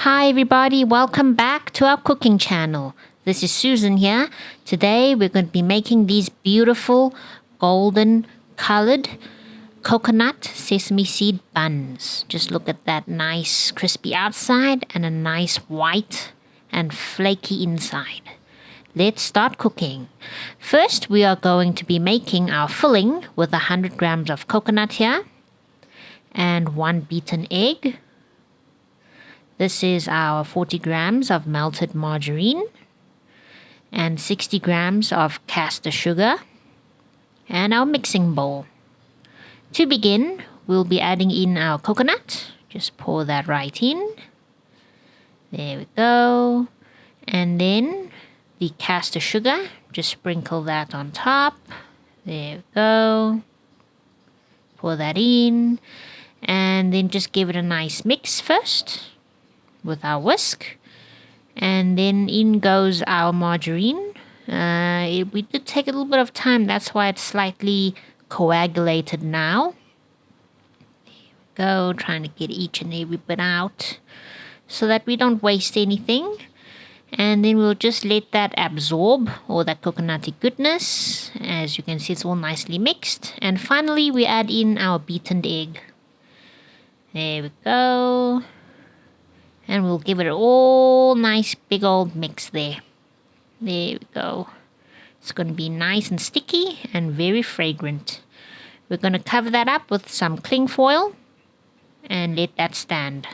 Hi everybody, welcome back to our cooking channel. This is Susan here. Today we're going to be making these beautiful golden colored coconut sesame seed buns. Just look at that nice crispy outside and a nice white and flaky inside. Let's start cooking. First we are going to be making our filling with 100 grams of coconut here and 1 beaten egg. This is our 40 grams of melted margarine and 60 grams of castor sugar and our mixing bowl. To begin, we'll be adding in our coconut. Just pour that right in. There we go. And then the castor sugar, just sprinkle that on top. There we go. Pour that in. And then just give it a nice mix first with our whisk, and then in goes our margarine. We did take a little bit of time, that's why it's slightly coagulated now. There we go, trying to get each and every bit out so that we don't waste anything. And then we'll just let that absorb all that coconutty goodness. As you can see, it's all nicely mixed. And finally we add in our beaten egg. There we go. And we'll give it a all nice big old mix there. There we go. It's going to be nice and sticky and very fragrant. We're going to cover that up with some cling foil and let that stand.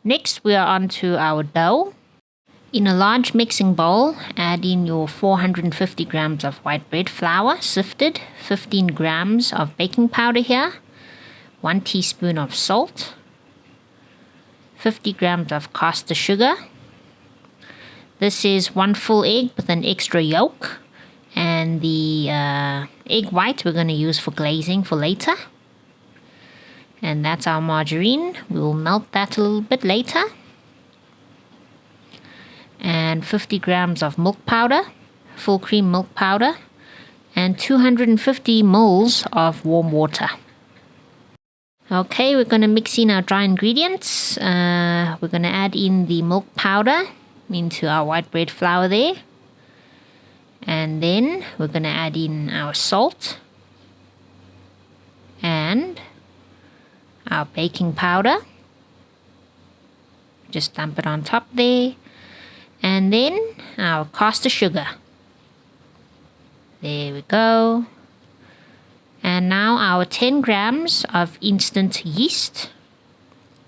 Next we are on to our dough. In a large mixing bowl, add in your 450 grams of white bread flour, sifted, 15 grams of baking powder here, 1 teaspoon of salt, 50 grams of castor sugar. This is 1 full egg with an extra yolk, and the egg white we're going to use for glazing for later. And that's our margarine. We will melt that a little bit later. And 50 grams of milk powder, full cream milk powder, and 250 ml of warm water. Okay, we're going to mix in our dry ingredients. We're going to add in the milk powder into our white bread flour there. And then we're going to add in our salt and our baking powder. Just dump it on top there. And then our castor sugar. There we go. And now our 10 grams of instant yeast.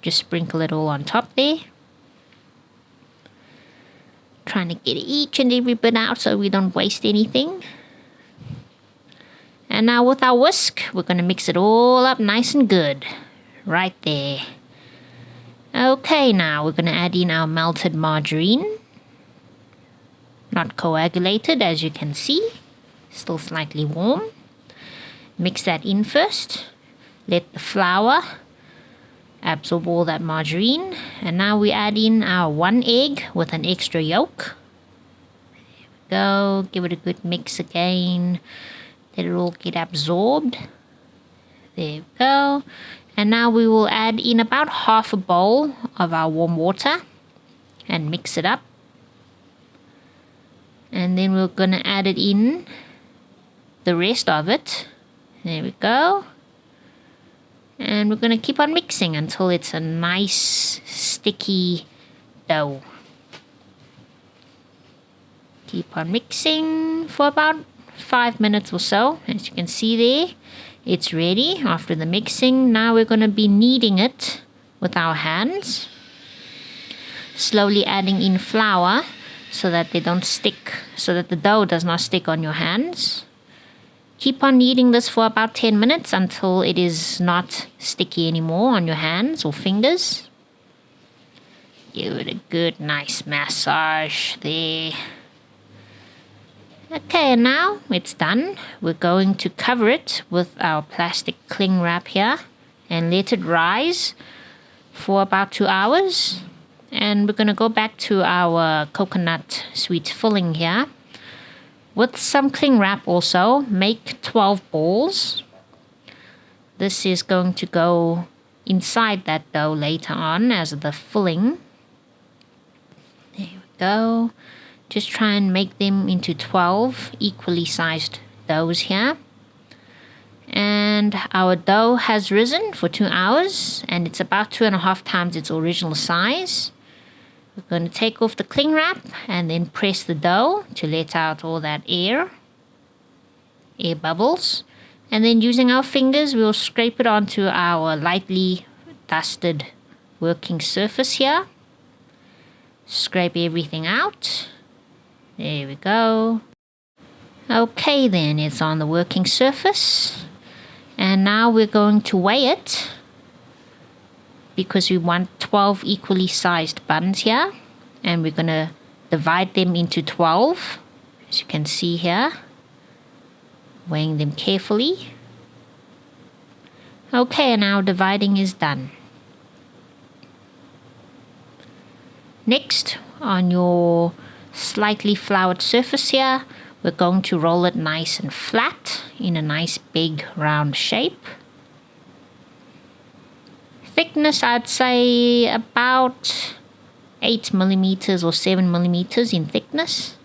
Just sprinkle it all on top there. Trying to get each and every bit out so we don't waste anything. And now with our whisk, we're going to mix it all up nice and good. Right there. Okay, now we're going to add in our melted margarine. Not coagulated, as you can see. Still slightly warm. Mix that in first. Let the flour absorb all that margarine. And now we add in our 1 egg with an extra yolk. There we go. Give it a good mix again. Let it all get absorbed. There we go. And now we will add in about half a bowl of our warm water and mix it up. And then we're going to add it in the rest of it. There we go. And we're going to keep on mixing until it's a nice sticky dough. Keep on mixing for about 5 minutes or so. As you can see there, it's ready after the mixing. Now we're going to be kneading it with our hands. Slowly adding in flour so that they don't stick, so that the dough does not stick on your hands. Keep on kneading this for about 10 minutes until it is not sticky anymore on your hands or fingers. Give it a good nice massage there. Okay, and now it's done. We're going to cover it with our plastic cling wrap here and let it rise for about 2 hours. And we're going to go back to our coconut sweet filling here. With some cling wrap also, make 12 balls. This is going to go inside that dough later on as the filling. go. Just try and make them into 12 equally sized doughs here. And our dough has risen for 2 hours, and it's about 2.5 times its original size. We're going to take off the cling wrap and then press the dough to let out all that air bubbles. And then using our fingers, we'll scrape it onto our lightly dusted working surface here. Scrape everything out. There we go. Okay, then it's on the working surface. And now we're going to weigh it, because we want 12 equally sized buns here. And we're going to divide them into 12, as you can see here. Weighing them carefully. Okay, and our dividing is done. Next, on your slightly floured surface here, we're going to roll it nice and flat in a nice big round shape. Thickness, I'd say about 8 millimeters or 7 millimeters in thickness.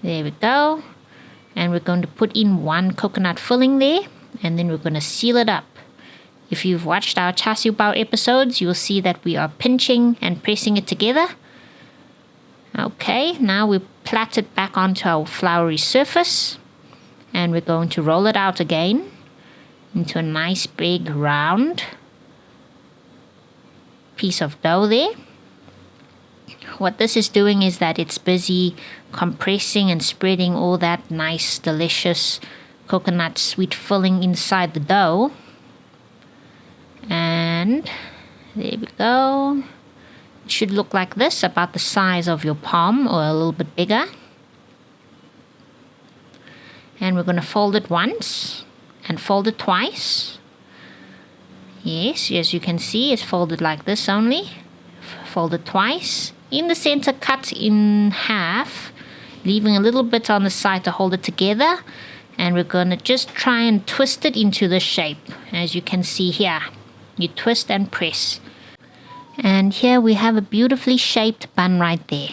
There we go. And we're going to put in 1 coconut filling there, and then we're going to seal it up. If you've watched our char siu bao episodes, you'll see that we are pinching and pressing it together. Okay, now we plait it back onto our floury surface, and we're going to roll it out again into a nice big round piece of dough there. What this is doing is that it's busy compressing and spreading all that nice, delicious coconut sweet filling inside the dough. And there we go. It should look like this, about the size of your palm or a little bit bigger. And we're going to fold it once and fold it twice. Yes, as you can see, it's folded like this only. Fold it twice. In the center, cut in half, leaving a little bit on the side to hold it together. And we're going to just try and twist it into the shape, as you can see here. You twist and press. And here we have a beautifully shaped bun right there.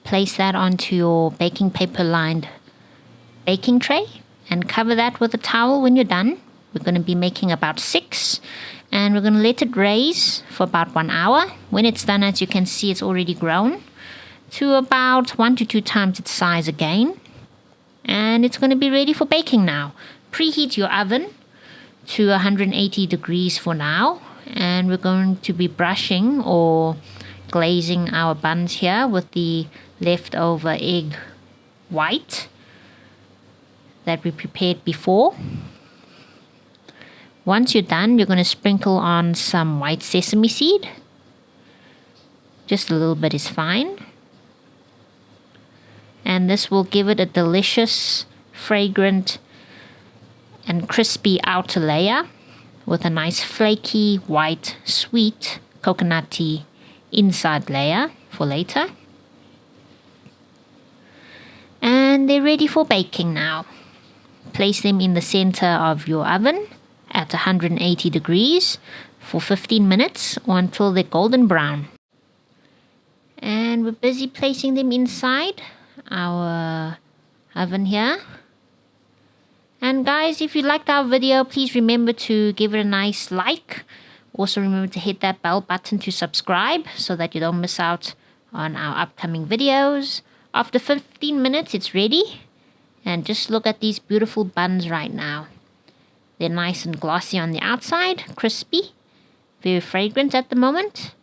Place that onto your baking paper lined baking tray and cover that with a towel when you're done. We're going to be making about 6, and we're going to let it raise for about 1 hour. When it's done, as you can see, it's already grown to about 1 to 2 times its size again. And it's going to be ready for baking now. Preheat your oven to 180 degrees for now. And we're going to be brushing or glazing our buns here with the leftover egg white that we prepared before. Once you're done, you're going to sprinkle on some white sesame seed. Just a little bit is fine. And this will give it a delicious, fragrant, and crispy outer layer with a nice flaky, white, sweet, coconutty inside layer for later. And they're ready for baking now. Place them in the center of your oven at 180 degrees for 15 minutes or until they're golden brown. And we're busy placing them inside our oven here. And guys, if you liked our video, please remember to give it a nice like. Also remember to hit that bell button to subscribe so that you don't miss out on our upcoming videos. After 15 minutes, it's ready. And just look at these beautiful buns right now. They're nice and glossy on the outside, crispy, very fragrant at the moment.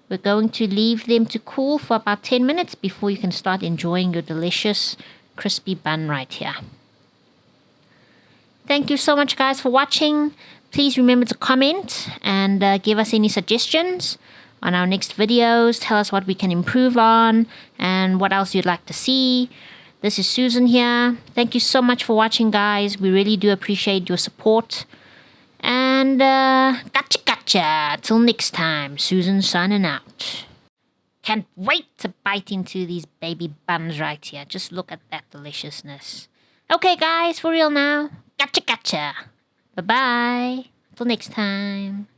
We're going to leave them to cool for about 10 minutes before you can start enjoying your delicious crispy bun right here. Thank you so much, guys, for watching. Please remember to comment and give us any suggestions on our next videos. Tell us what we can improve on and what else you'd like to see. This is Susan here. Thank you so much for watching, guys. We really do appreciate your support. And gotcha. Till next time, Susan signing out. Can't wait to bite into these baby buns right here. Just look at that deliciousness. Okay, guys, for real now. Gotcha. Bye-bye. Till next time.